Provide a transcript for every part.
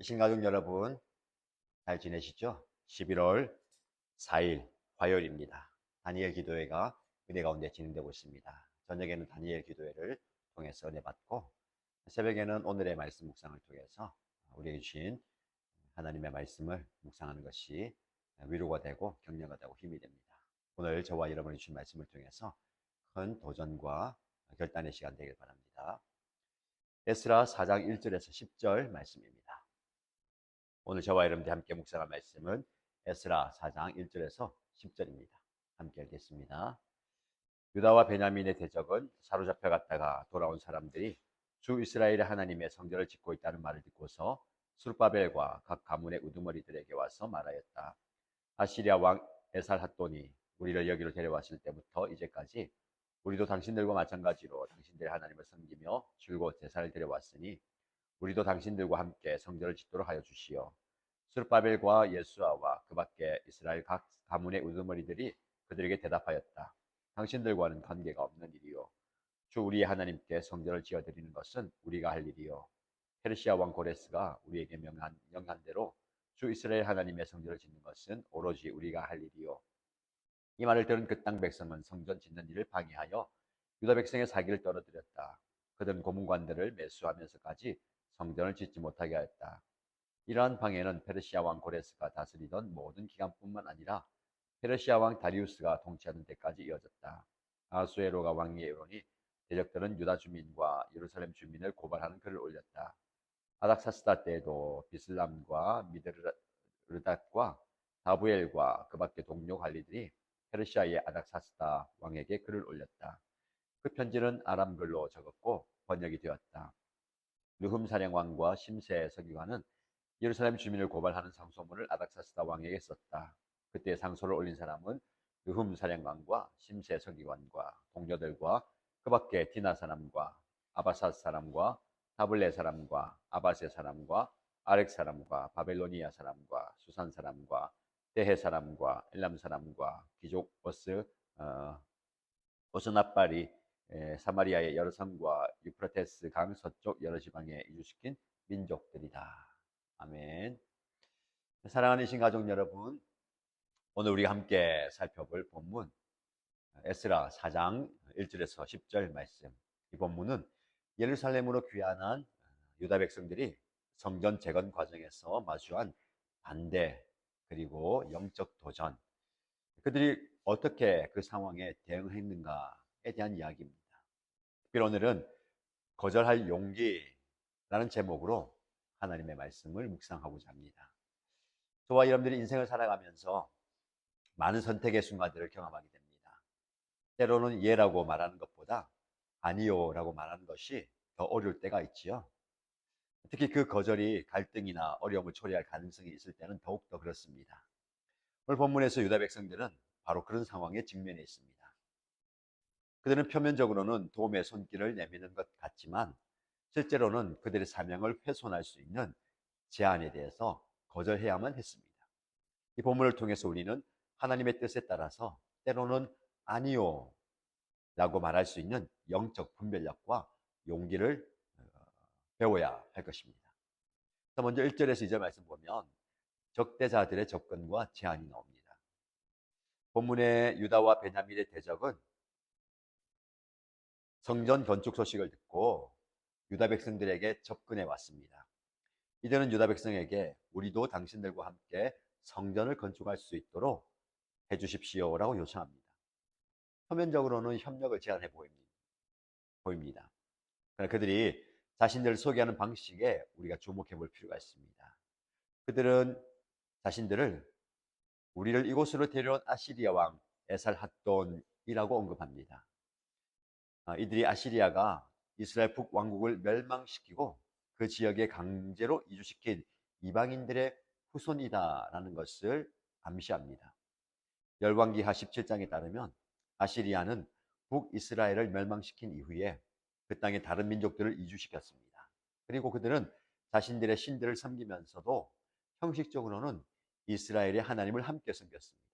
신가족 여러분, 잘 지내시죠? 11월 4일 화요일입니다. 다니엘 기도회가 은혜 가운데 진행되고 있습니다. 저녁에는 다니엘 기도회를 통해서 은혜 받고, 새벽에는 오늘의 말씀 묵상을 통해서 우리에게 주신 하나님의 말씀을 묵상하는 것이 위로가 되고 격려가 되고 힘이 됩니다. 오늘 저와 여러분이 주신 말씀을 통해서 큰 도전과 결단의 시간 되길 바랍니다. 에스라 4장 1절에서 10절 말씀입니다. 오늘 저와 여러분들이 함께 묵상할 말씀은 에스라 4장 1절에서 10절입니다. 함께 읽겠습니다. 유다와 베냐민의 대적은 사로잡혀 갔다가 돌아온 사람들이 주 이스라엘의 하나님의 성전을 짓고 있다는 말을 듣고서 술바벨과 각 가문의 우두머리들에게 와서 말하였다. 아시리아 왕 에살핫돈이 우리를 여기로 데려왔을 때부터 이제까지 우리도 당신들과 마찬가지로 당신들의 하나님을 섬기며 줄곧 제사를 드려왔으니 우리도 당신들과 함께 성전을 짓도록 하여 주시오. 스룹바벨과 예수아와 그 밖에 이스라엘 각 가문의 우두머리들이 그들에게 대답하였다. 당신들과는 관계가 없는 일이요. 주 우리의 하나님께 성전을 지어드리는 것은 우리가 할 일이요. 페르시아 왕 고레스가 우리에게 명한 대로 주 이스라엘 하나님의 성전을 짓는 것은 오로지 우리가 할 일이요. 이 말을 들은 그 땅 백성은 성전 짓는 일을 방해하여 유다 백성의 사기를 떨어뜨렸다. 그들은 고문관들을 매수하면서까지 성전을 짓지 못하게 하였다. 이러한 방해는 페르시아 왕 고레스가 다스리던 모든 기간뿐만 아니라 페르시아 왕 다리우스가 통치하는 데까지 이어졌다. 아수에로가 왕위에 이르니 대적들은 유다 주민과 예루살렘 주민을 고발하는 글을 올렸다. 아닥사스다 때에도 비슬람과 미드르닷과 다부엘과 그 밖의 동료 관리들이 페르시아의 아닥사스다 왕에게 글을 올렸다. 그 편지는 아람글로 적었고 번역이 되었다. 느흠 사령왕과 심세 서기관은 예루살렘 주민을 고발하는 상소문을 아닥사스다 왕에게 썼다. 그때 상소를 올린 사람은 느흠 사령관과 심세 서기관과 동료들과 그 밖에 디나 사람과 아바사 사람과 다블레 사람과 아바세 사람과 아렉 사람과 바벨로니아 사람과 수산 사람과 데헤 사람과 엘람 사람과 귀족 오스나빨이 사마리아의 여러 성과 유프라테스 강 서쪽 여러 지방에 이주시킨 민족들이다. 아멘. 사랑하는 신가족 여러분, 오늘 우리가 함께 살펴볼 본문 에스라 4장 1절에서 10절 말씀. 이 본문은 예루살렘으로 귀환한 유다 백성들이 성전 재건 과정에서 마주한 반대 그리고 영적 도전, 그들이 어떻게 그 상황에 대응했는가에 대한 이야기입니다. 특별히 오늘은 거절할 용기라는 제목으로 하나님의 말씀을 묵상하고자 합니다. 저와 여러분들이 인생을 살아가면서 많은 선택의 순간들을 경험하게 됩니다. 때로는 예라고 말하는 것보다 아니요라고 말하는 것이 더 어려울 때가 있지요. 특히 그 거절이 갈등이나 어려움을 초래할 가능성이 있을 때는 더욱더 그렇습니다. 오늘 본문에서 유다 백성들은 바로 그런 상황에 직면해 있습니다. 그들은 표면적으로는 도움의 손길을 내미는 것 같지만 실제로는 그들의 사명을 훼손할 수 있는 제안에 대해서 거절해야만 했습니다. 이 본문을 통해서 우리는 하나님의 뜻에 따라서 때로는 아니요 라고 말할 수 있는 영적 분별력과 용기를 배워야 할 것입니다. 먼저 1절에서 2절 말씀 보면 적대자들의 접근과 제한이 나옵니다. 본문의 유다와 베냐민의 대적은 성전 건축 소식을 듣고 유다 백성들에게 접근해 왔습니다. 이들은 유다 백성에게 우리도 당신들과 함께 성전을 건축할 수 있도록 해주십시오라고 요청합니다. 표면적으로는 협력을 제안해 보입니다. 그러나 그들이 자신들을 소개하는 방식에 우리가 주목해 볼 필요가 있습니다. 그들은 자신들을 우리를 이곳으로 데려온 아시리아 왕 에살핫돈이라고 언급합니다. 이들이 아시리아가 이스라엘 북왕국을 멸망시키고 그 지역에 강제로 이주시킨 이방인들의 후손이다라는 것을 암시합니다. 열왕기하 17장에 따르면 아시리아는 북이스라엘을 멸망시킨 이후에 그 땅에 다른 민족들을 이주시켰습니다. 그리고 그들은 자신들의 신들을 섬기면서도 형식적으로는 이스라엘의 하나님을 함께 섬겼습니다.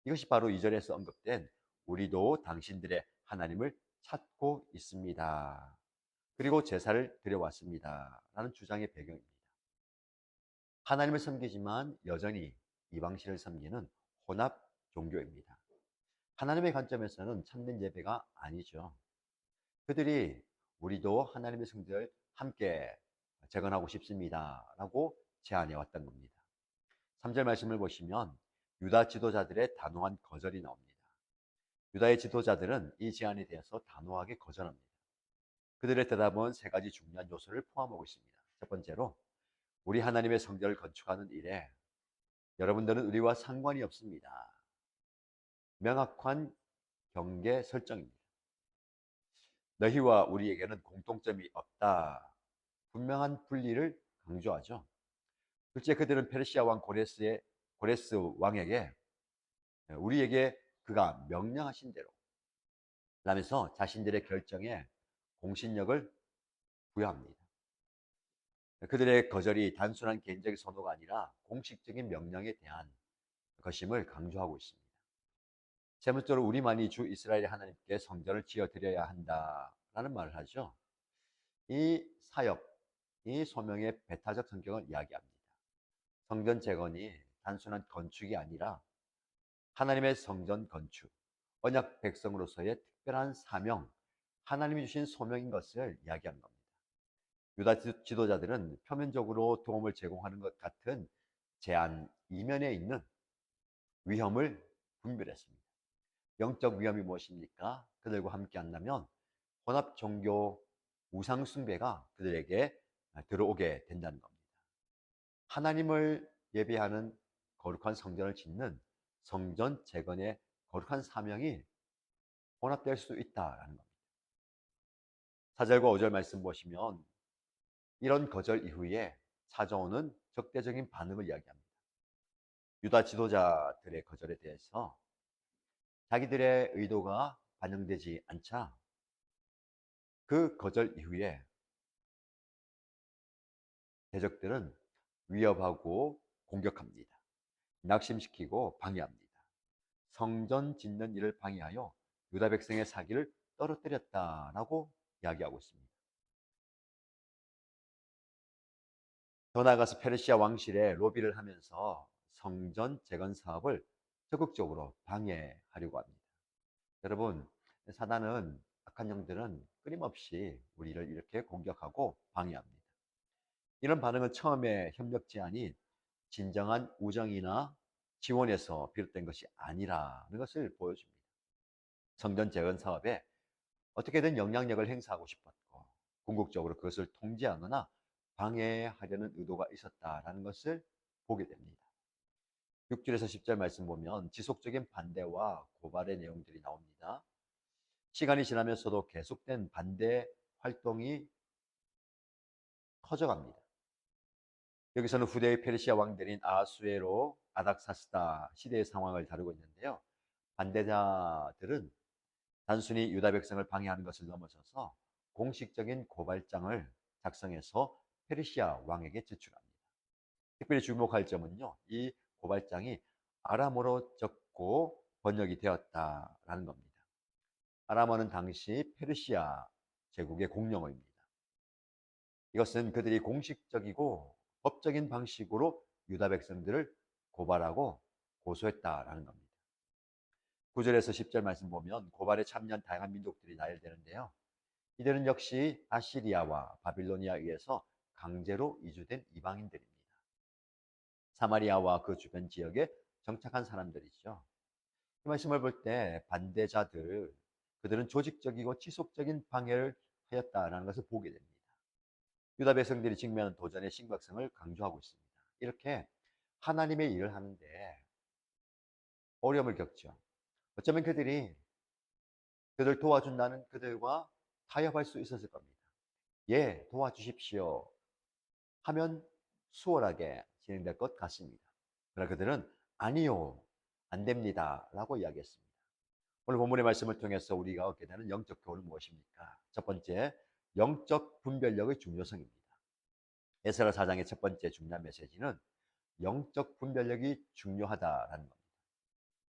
이것이 바로 2절에서 언급된 우리도 당신들의 하나님을 찾고 있습니다. 그리고 제사를 드려왔습니다. 라는 주장의 배경입니다. 하나님을 섬기지만 여전히 이방신을 섬기는 혼합 종교입니다. 하나님의 관점에서는 참된 예배가 아니죠. 그들이 우리도 하나님의 성전을 함께 재건하고 싶습니다 라고 제안해 왔던 겁니다. 3절 말씀을 보시면 유다 지도자들의 단호한 거절이 나옵니다. 유다의 지도자들은 이 제안에 대해서 단호하게 거절합니다. 그들의 대답은 세 가지 중요한 요소를 포함하고 있습니다. 첫 번째로, 우리 하나님의 성전을 건축하는 일에 여러분들은 우리와 상관이 없습니다. 명확한 경계 설정입니다. 너희와 우리에게는 공통점이 없다. 분명한 분리를 강조하죠. 둘째, 그들은 페르시아 왕 고레스 왕에게 우리에게 그가 명령하신 대로 라면서 자신들의 결정에 공신력을 부여합니다. 그들의 거절이 단순한 개인적인 선호가 아니라 공식적인 명령에 대한 것임을 강조하고 있습니다. 세 번째로, 우리만이 주 이스라엘의 하나님께 성전을 지어드려야 한다라는 말을 하죠. 이 사역, 이 소명의 배타적 성격을 이야기합니다. 성전 재건이 단순한 건축이 아니라 하나님의 성전 건축, 언약 백성으로서의 특별한 사명, 하나님이 주신 소명인 것을 이야기하는 겁니다. 유다 지도자들은 표면적으로 도움을 제공하는 것 같은 제안 이면에 있는 위험을 분별했습니다. 영적 위험이 무엇입니까? 그들과 함께 한다면 혼합 종교 우상 숭배가 그들에게 들어오게 된다는 겁니다. 하나님을 예배하는 거룩한 성전을 짓는 성전 재건의 거룩한 사명이 혼합될 수 있다라는 겁니다. 4절과 5절 말씀 보시면 이런 거절 이후에 찾아오는 적대적인 반응을 이야기합니다. 유다 지도자들의 거절에 대해서 자기들의 의도가 반영되지 않자 그 거절 이후에 대적들은 위협하고 공격합니다. 낙심시키고 방해합니다. 성전 짓는 일을 방해하여 유다 백성의 사기를 떨어뜨렸다라고 이야기하고 있습니다. 더 나아가서 페르시아 왕실에 로비를 하면서 성전 재건 사업을 적극적으로 방해하려고 합니다. 여러분, 사단은, 악한 영들은 끊임없이 우리를 이렇게 공격하고 방해합니다. 이런 반응은 처음에 협력 제안이 진정한 우정이나 지원에서 비롯된 것이 아니라는 것을 보여줍니다. 성전 재건 사업에 어떻게든 영향력을 행사하고 싶었고 궁극적으로 그것을 통제하거나 방해하려는 의도가 있었다라는 것을 보게 됩니다. 6절에서 10절 말씀 보면 지속적인 반대와 고발의 내용들이 나옵니다. 시간이 지나면서도 계속된 반대 활동이 커져갑니다. 여기서는 후대의 페르시아 왕들인 아하수에로, 아닥사스다 시대의 상황을 다루고 있는데요. 반대자들은 단순히 유다 백성을 방해하는 것을 넘어서서 공식적인 고발장을 작성해서 페르시아 왕에게 제출합니다. 특별히 주목할 점은요, 이 고발장이 아람어로 적고 번역이 되었다라는 겁니다. 아람어는 당시 페르시아 제국의 공용어입니다. 이것은 그들이 공식적이고 법적인 방식으로 유다 백성들을 고발하고 고소했다라는 겁니다. 9절에서 10절 말씀 보면 고발에 참여한 다양한 민족들이 나열되는데요. 이들은 역시 아시리아와 바빌로니아에 의해서 강제로 이주된 이방인들입니다. 사마리아와 그 주변 지역에 정착한 사람들이죠. 이 말씀을 볼 때 반대자들, 그들은 조직적이고 지속적인 방해를 하였다라는 것을 보게 됩니다. 유다 백성들이 직면한 도전의 심각성을 강조하고 있습니다. 이렇게 하나님의 일을 하는데 어려움을 겪죠. 어쩌면 그들 도와준다는 그들과 타협할 수 있었을 겁니다. 예, 도와주십시오 하면 수월하게 진행될 것 같습니다. 그러나 그들은 아니요, 안 됩니다 라고 이야기했습니다. 오늘 본문의 말씀을 통해서 우리가 얻게 되는 영적 교훈은 무엇입니까? 첫 번째, 영적 분별력의 중요성입니다. 에스라 4장의 첫 번째 중요한 메시지는 영적 분별력이 중요하다라는 겁니다.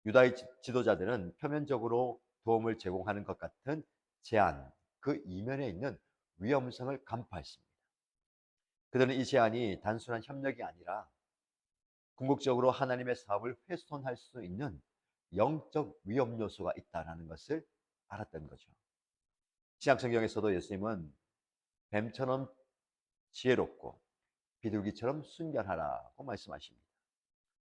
유다의 지도자들은 표면적으로 도움을 제공하는 것 같은 제안, 그 이면에 있는 위험성을 간파했습니다. 그들은 이 제안이 단순한 협력이 아니라 궁극적으로 하나님의 사업을 훼손할 수 있는 영적 위험 요소가 있다는 것을 알았던 거죠. 신약 성경에서도 예수님은 뱀처럼 지혜롭고 비둘기처럼 순결하라고 말씀하십니다.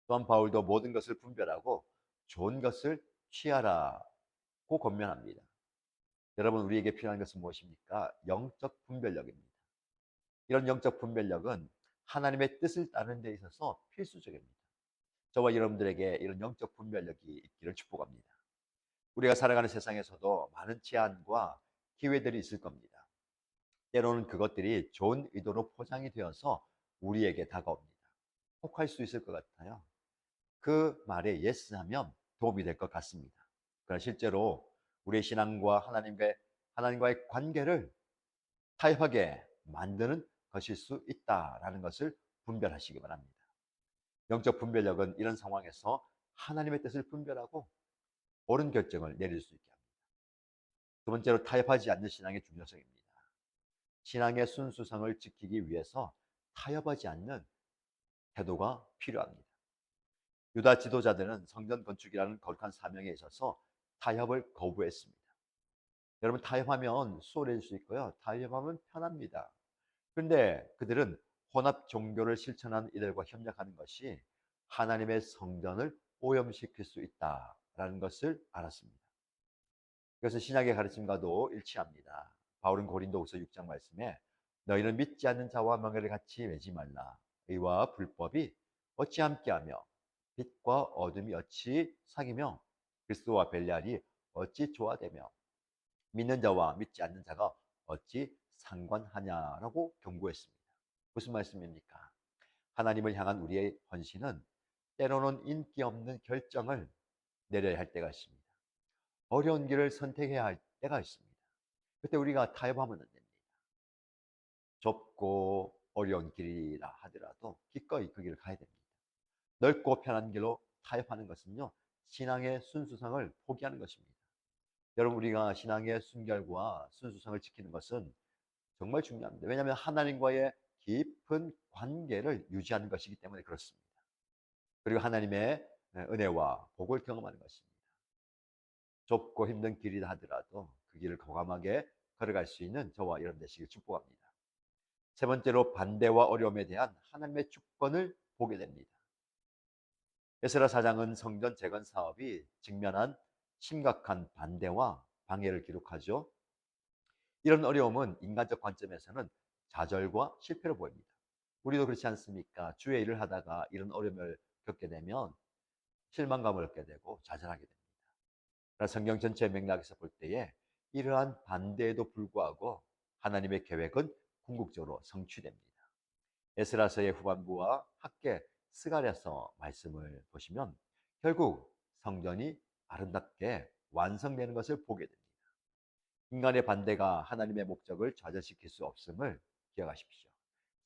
또한 바울도 모든 것을 분별하고 좋은 것을 취하라고 권면합니다. 여러분, 우리에게 필요한 것은 무엇입니까? 영적 분별력입니다. 이런 영적 분별력은 하나님의 뜻을 따르는 데 있어서 필수적입니다. 저와 여러분들에게 이런 영적 분별력이 있기를 축복합니다. 우리가 살아가는 세상에서도 많은 제한과 기회들이 있을 겁니다. 때로는 그것들이 좋은 의도로 포장이 되어서 우리에게 다가옵니다. 혹할 수 있을 것 같아요. 그 말에 예스하면 도움이 될 것 같습니다. 그러나 실제로 우리의 신앙과 하나님과의 관계를 타협하게 만드는 것일 수 있다라는 것을 분별하시기 바랍니다. 영적 분별력은 이런 상황에서 하나님의 뜻을 분별하고 옳은 결정을 내릴 수 있게 합니다. 두 번째로, 타협하지 않는 신앙의 중요성입니다. 신앙의 순수성을 지키기 위해서 타협하지 않는 태도가 필요합니다. 유다 지도자들은 성전 건축이라는 거룩한 사명에 있어서 타협을 거부했습니다. 여러분, 타협하면 수월해질 수 있고요. 타협하면 편합니다. 그런데 그들은 혼합 종교를 실천하는 이들과 협력하는 것이 하나님의 성전을 오염시킬 수 있다라는 것을 알았습니다. 그래서 신약의 가르침과도 일치합니다. 바울은 고린도후서 6장 말씀에 너희는 믿지 않는 자와 멍에를 같이 매지 말라. 의와 불법이 어찌 함께하며 빛과 어둠이 어찌 사귀며 그리스도와 벨리알이 어찌 조화되며 믿는 자와 믿지 않는 자가 어찌 상관하냐라고 경고했습니다. 무슨 말씀입니까? 하나님을 향한 우리의 헌신은 때로는 인기 없는 결정을 내려야 할 때가 있습니다. 어려운 길을 선택해야 할 때가 있습니다. 그때 우리가 타협하면 안 됩니다. 좁고 어려운 길이라 하더라도 기꺼이 그 길을 가야 됩니다. 넓고 편한 길로 타협하는 것은요, 신앙의 순수성을 포기하는 것입니다. 여러분, 우리가 신앙의 순결과 순수성을 지키는 것은 정말 중요합니다. 왜냐하면 하나님과의 깊은 관계를 유지하는 것이기 때문에 그렇습니다. 그리고 하나님의 은혜와 복을 경험하는 것입니다. 좁고 힘든 길이라 하더라도 그 길을 과감하게 걸어갈 수 있는 저와 여러분 되시길 축복합니다. 세 번째로, 반대와 어려움에 대한 하나님의 주권을 보게 됩니다. 에스라 4장은 성전 재건 사업이 직면한 심각한 반대와 방해를 기록하죠. 이런 어려움은 인간적 관점에서는 좌절과 실패로 보입니다. 우리도 그렇지 않습니까? 주의 일을 하다가 이런 어려움을 겪게 되면 실망감을 얻게 되고 좌절하게 됩니다. 그러나 성경 전체 맥락에서 볼 때에 이러한 반대에도 불구하고 하나님의 계획은 궁극적으로 성취됩니다. 에스라서의 후반부와 함께 스가랴서 말씀을 보시면 결국 성전이 아름답게 완성되는 것을 보게 됩니다. 인간의 반대가 하나님의 목적을 좌절시킬 수 없음을 기억하십시오.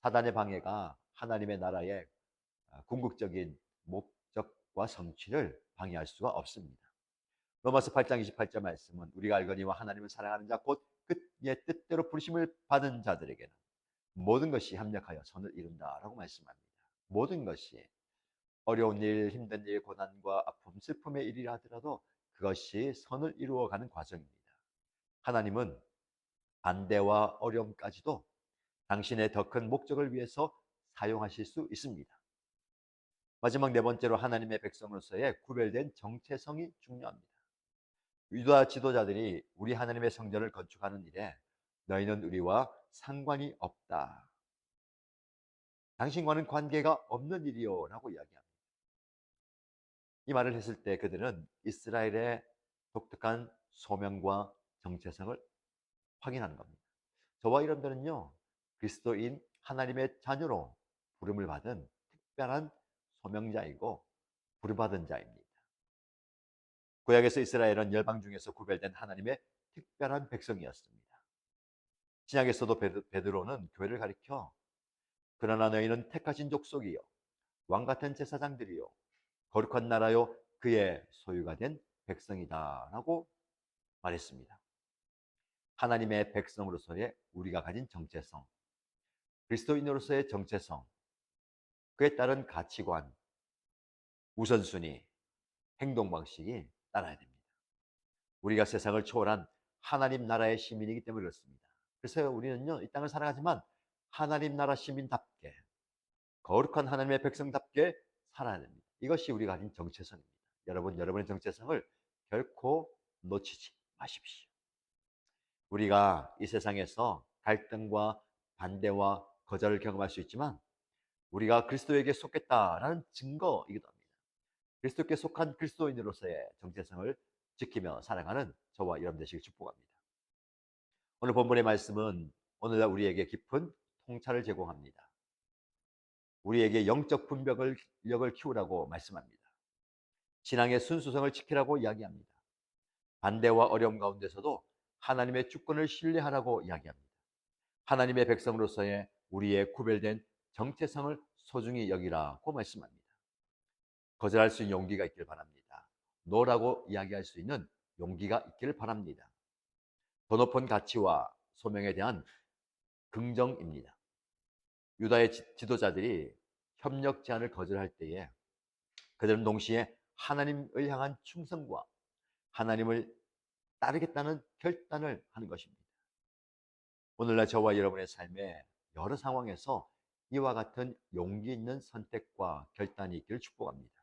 사단의 방해가 하나님의 나라의 궁극적인 목적과 성취를 방해할 수가 없습니다. 로마서 8장 28절 말씀은 우리가 알거니와 하나님을 사랑하는 자 곧 그의 뜻대로 부르심을 받은 자들에게는 모든 것이 합력하여 선을 이룬다라고 말씀합니다. 모든 것이 어려운 일, 힘든 일, 고난과 아픔, 슬픔의 일이라 하더라도 그것이 선을 이루어가는 과정입니다. 하나님은 반대와 어려움까지도 당신의 더 큰 목적을 위해서 사용하실 수 있습니다. 마지막 네 번째로, 하나님의 백성으로서의 구별된 정체성이 중요합니다. 유다 지도자들이 우리 하나님의 성전을 건축하는 일에 너희는 우리와 상관이 없다, 당신과는 관계가 없는 일이요 라고 이야기합니다. 이 말을 했을 때 그들은 이스라엘의 독특한 소명과 정체성을 확인하는 겁니다. 저와 여러분들은요, 그리스도인 하나님의 자녀로 부름을 받은 특별한 소명자이고 부름받은 자입니다. 구약에서 이스라엘은 열방 중에서 구별된 하나님의 특별한 백성이었습니다. 신약에서도 베드로는 교회를 가리켜 그러나 너희는 택하신 족속이요 왕같은 제사장들이요 거룩한 나라요 그의 소유가 된 백성이다 라고 말했습니다. 하나님의 백성으로서의 우리가 가진 정체성, 그리스도인으로서의 정체성, 그에 따른 가치관, 우선순위, 행동 방식이 따라야 됩니다. 우리가 세상을 초월한 하나님 나라의 시민이기 때문에 그렇습니다. 그래서 우리는요, 이 땅을 살아가지만 하나님 나라 시민답게, 거룩한 하나님의 백성답게 살아야 됩니다. 이것이 우리가 가진 정체성입니다. 여러분의 정체성을 결코 놓치지 마십시오. 우리가 이 세상에서 갈등과 반대와 거절을 경험할 수 있지만 우리가 그리스도에게 속했다라는 증거이기도 합니다. 그리스도께 속한 그리스도인으로서의 정체성을 지키며 살아가는 저와 여러분 되시길 축복합니다. 오늘 본문의 말씀은 오늘날 우리에게 깊은 통찰을 제공합니다. 우리에게 영적 분별력을 키우라고 말씀합니다. 신앙의 순수성을 지키라고 이야기합니다. 반대와 어려움 가운데서도 하나님의 주권을 신뢰하라고 이야기합니다. 하나님의 백성으로서의 우리의 구별된 정체성을 소중히 여기라고 말씀합니다. 거절할 수 있는 용기가 있길 바랍니다. 노라고 이야기할 수 있는 용기가 있기를 바랍니다. 더 높은 가치와 소명에 대한 긍정입니다. 유다의 지도자들이 협력 제안을 거절할 때에 그들은 동시에 하나님을 향한 충성과 하나님을 따르겠다는 결단을 하는 것입니다. 오늘날 저와 여러분의 삶에 여러 상황에서 이와 같은 용기 있는 선택과 결단이 있기를 축복합니다.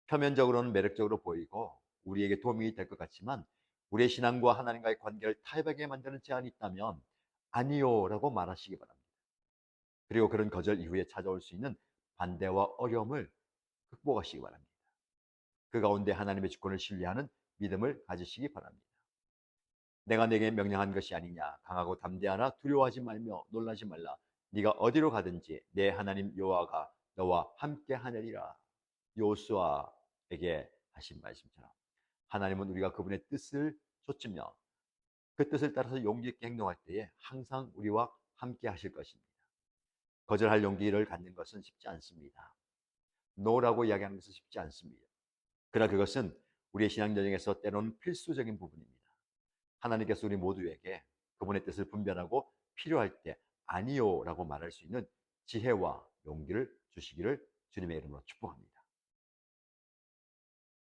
표면적으로는 매력적으로 보이고 우리에게 도움이 될 것 같지만 우리의 신앙과 하나님과의 관계를 타협하게 만드는 제안이 있다면 아니요라고 말하시기 바랍니다. 그리고 그런 거절 이후에 찾아올 수 있는 반대와 어려움을 극복하시기 바랍니다. 그 가운데 하나님의 주권을 신뢰하는 믿음을 가지시기 바랍니다. 내가 내게 명령한 것이 아니냐, 강하고 담대하나 두려워하지 말며 놀라지 말라. 네가 어디로 가든지 내 하나님 여호와가 너와 함께 하느니라. 요수아에게 하신 말씀처럼 하나님은 우리가 그분의 뜻을 좇으며 그 뜻을 따라서 용기 있게 행동할 때에 항상 우리와 함께 하실 것입니다. 거절할 용기를 갖는 것은 쉽지 않습니다. 노라고 이야기하는 것은 쉽지 않습니다. 그러나 그것은 우리의 신앙 여정에서 때로는 필수적인 부분입니다. 하나님께서 우리 모두에게 그분의 뜻을 분별하고 필요할 때 아니요라고 말할 수 있는 지혜와 용기를 주시기를 주님의 이름으로 축복합니다.